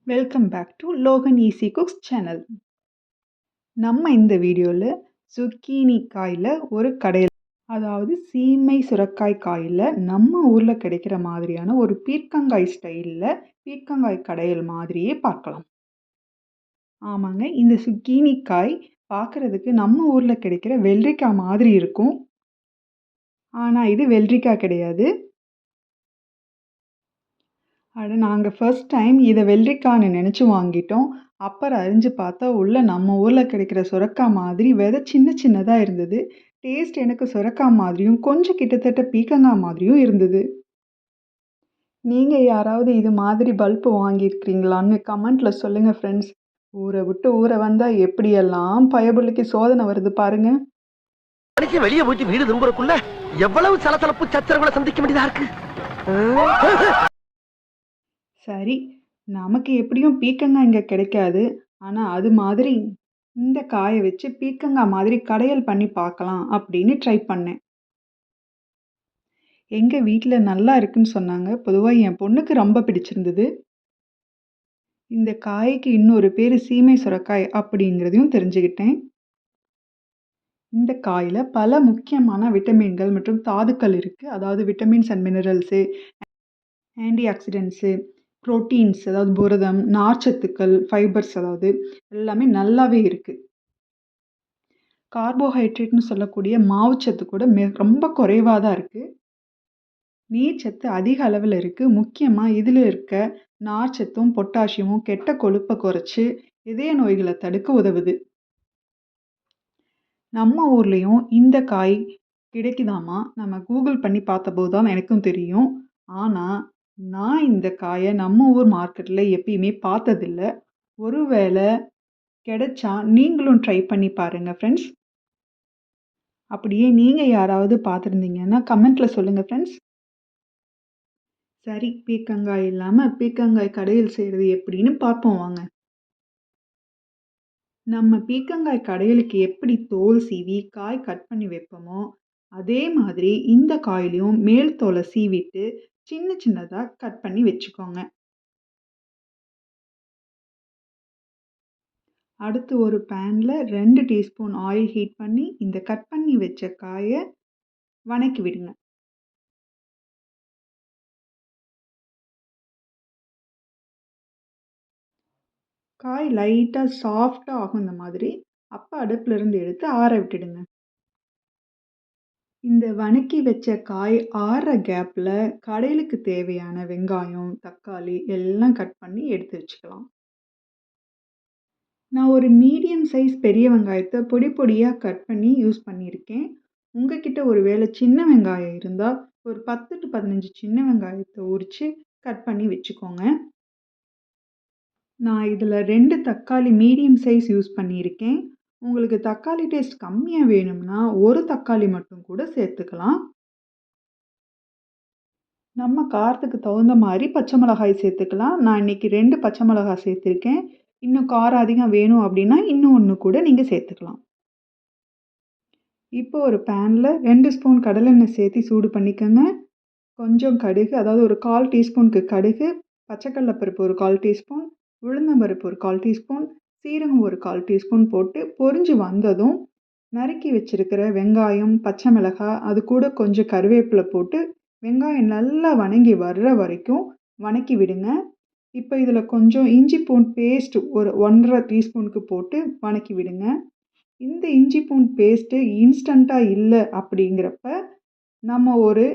Welcome back to Logan easy cooks channel. நம்ம இந்த வீடியோவில் சுக்கீனி காயில் ஒரு கடையில், அதாவது சீமை சுரக்காய் காயில் நம்ம ஊரில் கிடைக்கிற மாதிரியான ஒரு பீர்க்கங்காய் ஸ்டைலில் பீர்க்கங்காய் கடையில் மாதிரியே பார்க்கலாம். ஆமாங்க, இந்த சுக்கீனி காய் பார்க்குறதுக்கு நம்ம ஊரில் கிடைக்கிற வெள்ளரிக்காய் மாதிரி இருக்கும். ஆனால் இது வெள்ளரிக்காய் கிடையாது. நாங்கள் ஃபர்ஸ்ட் டைம் இதை வெள்ளரிக்கான்னு நினச்சி வாங்கிட்டோம். அப்புறம் அறிஞ்சு பார்த்தா உள்ள நம்ம ஊரில் கிடைக்கிற சுரக்காய் மாதிரி விதை சின்ன சின்னதாக இருந்தது. டேஸ்ட் எனக்கு சுரக்காய் மாதிரியும் கொஞ்சம் கிட்டத்தட்ட பீர்க்கங்காய் மாதிரியும் இருந்தது. நீங்கள் யாராவது இது மாதிரி பல்ப்பு வாங்கியிருக்கிறீங்களான்னு கமெண்ட்டில் சொல்லுங்கள் ஃப்ரெண்ட்ஸ். ஊரை விட்டு ஊரை வந்தால் எப்படியெல்லாம் பயபுள்ளிக்கு சோதனை வருது பாருங்க. வெளியே போயிட்டு வீடு திரும்புறக்குள்ள எவ்வளவு சலசலப்பு சச்சரவுகளை சந்திக்க வேண்டியதா இருக்கு. சரி, நமக்கு எப்படியும் பீர்க்கங்காய் இங்கே கிடைக்காது. ஆனால் அது மாதிரி இந்த காயை வச்சு பீர்க்கங்காய் மாதிரி கடையல் பண்ணி பார்க்கலாம் அப்படின்னு ட்ரை பண்ணேன். எங்கள் வீட்டில் நல்லா இருக்குன்னு சொன்னாங்க. பொதுவாக என் பொண்ணுக்கு ரொம்ப பிடிச்சிருந்தது. இந்த காய்க்கு இன்னொரு பேர் சீமை சுரக்காய் அப்படிங்கிறதையும் தெரிஞ்சுக்கிட்டேன். இந்த காயில் பல முக்கியமான விட்டமின்கள் மற்றும் தாதுக்கள் இருக்குது. அதாவது vitamins and minerals, anti accidents, proteins அதாவது புரதம், நார்ச்சத்துக்கள், ஃபைபர்ஸ் அதாவது எல்லாமே நல்லாவே இருக்குது. கார்போஹைட்ரேட்னு சொல்லக்கூடிய மாவுச்சத்து கூட ரொம்ப குறைவாக தான் இருக்குது. நீர்ச்சத்து அதிக அளவில் இருக்குது. முக்கியமாக இதில் இருக்க நார்ச்சத்தும் பொட்டாசியமும் கெட்ட கொழுப்பை குறைச்சி இதய நோய்களை தடுக்க உதவுது. நம்ம ஊர்லேயும் இந்த காய் கிடைக்குதாமா. நம்ம கூகுள் பண்ணி பார்த்தபோது தான் எனக்கும் தெரியும். ஆனால் நான் இந்த காயை நம்ம ஊர் மார்க்கெட்டில் எப்பயுமே பார்த்ததில்ல. ஒருவேளை கிடைச்சா நீங்களும் ட்ரை பண்ணி பாருங்கள் ஃப்ரெண்ட்ஸ். அப்படியே நீங்கள் யாராவது பார்த்துருந்தீங்கன்னா கமெண்ட்டில் சொல்லுங்கள் ஃப்ரெண்ட்ஸ். சரி, பீர்க்கங்காய் இல்லாமல் பீர்க்கங்காய் கடையில் செய்கிறது எப்படின்னு பார்ப்போம் வாங்க. நம்ம பீர்க்கங்காய் கடையலுக்கு எப்படி தோல் சீவி காய் கட் பண்ணி வைப்போமோ அதே மாதிரி இந்த காயிலையும் மேல் தோலை சீவிட்டு சின்ன சின்னதாக கட் பண்ணி வச்சுக்கோங்க. அடுத்து ஒரு பேனில் 2 டீஸ்பூன் ஆயில் ஹீட் பண்ணி இந்த கட் பண்ணி வச்ச காயை வணக்கி விடுங்க. காய் லைட்டாக சாஃப்டாக ஆகும் இந்த மாதிரி. அப்போ அடுப்புலேருந்து எடுத்து ஆற விட்டுடுங்க. இந்த வணக்கி வச்ச காய் ஆறுற கேப்பில் கடையிலுக்கு தேவையான வெங்காயம், தக்காளி எல்லாம் கட் பண்ணி எடுத்து வச்சுக்கலாம். நான் ஒரு மீடியம் சைஸ் பெரிய வெங்காயத்தை பொடி பொடியாக கட் பண்ணி யூஸ் பண்ணியிருக்கேன். உங்ககிட்ட ஒரு வேளை சின்ன வெங்காயம் இருந்தால் ஒரு 10 to 15 சின்ன வெங்காயத்தை உரித்து கட் பண்ணி வச்சுக்கோங்க. நான் இதில் 2 தக்காளி மீடியம் சைஸ் யூஸ் பண்ணியிருக்கேன். உங்களுக்கு தக்காளி டேஸ்ட் கம்மியாக வேணும்னா ஒரு தக்காளி மட்டும் கூட சேர்த்துக்கலாம். நம்ம காரத்துக்கு தகுந்த மாதிரி பச்சை மிளகாய் சேர்த்துக்கலாம். நான் இன்றைக்கி 2 பச்சை மிளகாய் சேர்த்துருக்கேன். இன்னும் காரம் அதிகம் வேணும் அப்படின்னா இன்னும் ஒன்று கூட நீங்கள் சேர்த்துக்கலாம். இப்போ ஒரு பேனில் 2 ஸ்பூன் கடலெண்ணெய் சேர்த்து சூடு பண்ணிக்கோங்க. கொஞ்சம் கடுகு, அதாவது ஒரு 1/4 டீஸ்பூனுக்கு கடுகு, பச்சைக்கடலைப்பருப்பு ஒரு 1/4 டீஸ்பூன், உளுந்தம்பருப்பு ஒரு 1/4 டீஸ்பூன், சீரகம் ஒரு 1/4 டீஸ்பூன் போட்டு பொரிஞ்சு வந்ததும் நறுக்கி வச்சுருக்கிற வெங்காயம், பச்சை மிளகாய், அது கூட கொஞ்சம் கருவேப்பிலை போட்டு வெங்காயம் நல்லா வணங்கி வர்ற வரைக்கும் வணக்கி விடுங்க. இப்போ இதில் கொஞ்சம் இஞ்சி பூண்டு பேஸ்ட்டு ஒரு 1/2 டீஸ்பூனுக்கு போட்டு வணக்கி விடுங்க. இந்த இஞ்சி பூண்டு பேஸ்ட்டு இன்ஸ்டண்ட்டாக இல்லை அப்படிங்கிறப்ப நம்ம ஒரு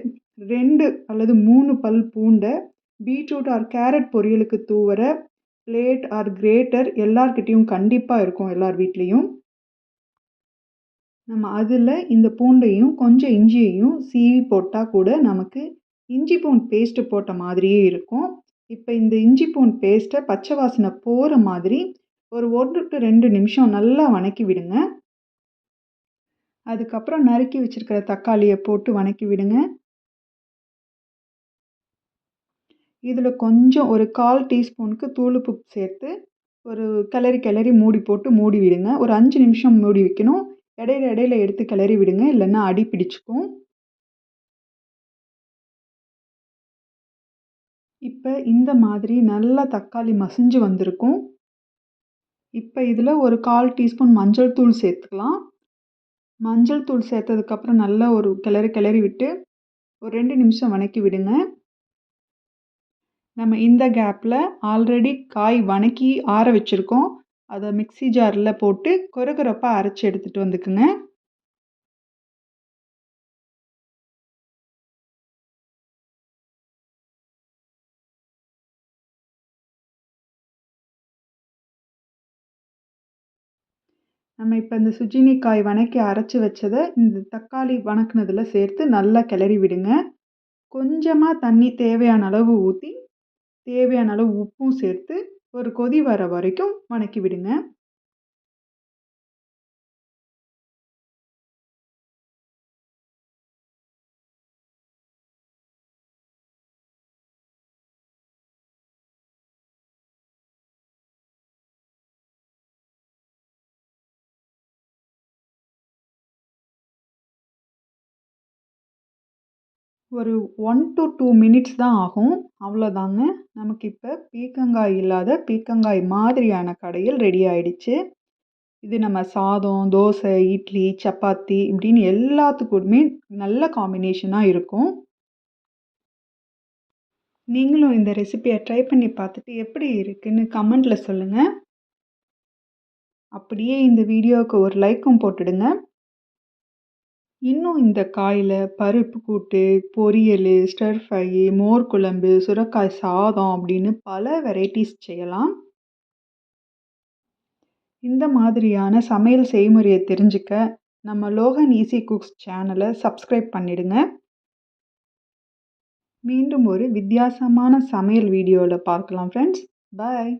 2 அல்லது 3 பல் பூண்டை பீட்ரூட் ஆர் கேரட் பொரியலுக்கு தூவுற பிளேட் ஆர் கிரேட்டர் எல்லார்கிட்டேயும் கண்டிப்பாக இருக்கும், எல்லார் வீட்லேயும். நம்ம அதில் இந்த பூண்டையும் கொஞ்சம் இஞ்சியையும் சீவி போட்டால் கூட நமக்கு இஞ்சி பூண்டு பேஸ்ட்டு போட்ட மாதிரியே இருக்கும். இப்போ இந்த இஞ்சி பூண்டு பேஸ்ட்டை பச்சை வாசனை போகிற மாதிரி ஒரு 1 to 2 நிமிஷம் நல்லா வணக்கி விடுங்க. அதுக்கப்புறம் நறுக்கி வச்சுருக்கிற தக்காளியை போட்டு வணக்கி விடுங்க. இதில் கொஞ்சம் ஒரு 1/4 டீஸ்பூனுக்கு தூளுப்பு சேர்த்து ஒரு கிளறி மூடி போட்டு மூடி விடுங்க. ஒரு 5 நிமிஷம் மூடி வைக்கணும். இடையில எடுத்து கிளறி விடுங்க, இல்லைன்னா அடி பிடிச்சிக்கும். இப்போ இந்த மாதிரி நல்லா தக்காளி மசிஞ்சு வந்திருக்கும். இப்போ இதில் ஒரு 1/4 டீஸ்பூன் மஞ்சள் தூள் சேர்த்துக்கலாம். மஞ்சள் தூள் சேர்த்ததுக்கப்புறம் நல்லா ஒரு கிளறி விட்டு ஒரு 2 நிமிஷம் வணக்கி விடுங்க. நம்ம இந்த கேப்பில் ஆல்ரெடி காய் வணக்கி ஆற வச்சுருக்கோம். அதை மிக்ஸி ஜாரில் போட்டு கொரகொரப்பாக அரைச்சி எடுத்துகிட்டு வந்துக்குங்க. நம்ம இப்போ இந்த சுஜினி காய் வணக்கி அரைச்சி வச்சதை இந்த தக்காளி வணக்குனதில் சேர்த்து நல்லா கிளறி விடுங்க. கொஞ்சமாக தண்ணி தேவையான அளவு ஊற்றி தேவையான அளவு உப்பும் சேர்த்து ஒரு கொதி வர வரைக்கும் வணக்கி விடுங்க. ஒரு 1 to 2 மினிட்ஸ் தான் ஆகும். அவ்வளோதாங்க. நமக்கு இப்போ பீர்க்கங்காய் இல்லாத பீர்க்கங்காய் மாதிரியான கடையில் ரெடி ஆயிடுச்சு. இது நம்ம சாதம், தோசை, இட்லி, சப்பாத்தி இப்படின்னு எல்லாத்துக்குமே நல்ல காம்பினேஷனாக இருக்கும். நீங்களும் இந்த ரெசிபியை ட்ரை பண்ணி பார்த்துட்டு எப்படி இருக்குன்னு கமெண்ட்டில் சொல்லுங்கள். அப்படியே இந்த வீடியோவுக்கு ஒரு லைக்கும் போட்டுடுங்க. இன்னும் இந்த காயில பருப்பு கூட்டு, பொரியல், ஸ்டர் ஃப்ரை, மோர் குழம்பு, சுரைக்காய் சாதம் அப்படின்னு பல வெரைட்டிஸ் செய்யலாம். இந்த மாதிரியான சமையல் செய்முறையை தெரிஞ்சுக்க நம்ம லோகன் ஈஸி குக்ஸ் சேனலை சப்ஸ்கிரைப் பண்ணிடுங்க. மீண்டும் ஒரு வித்தியாசமான சமையல் வீடியோவில் பார்க்கலாம் ஃப்ரெண்ட்ஸ். பாய்.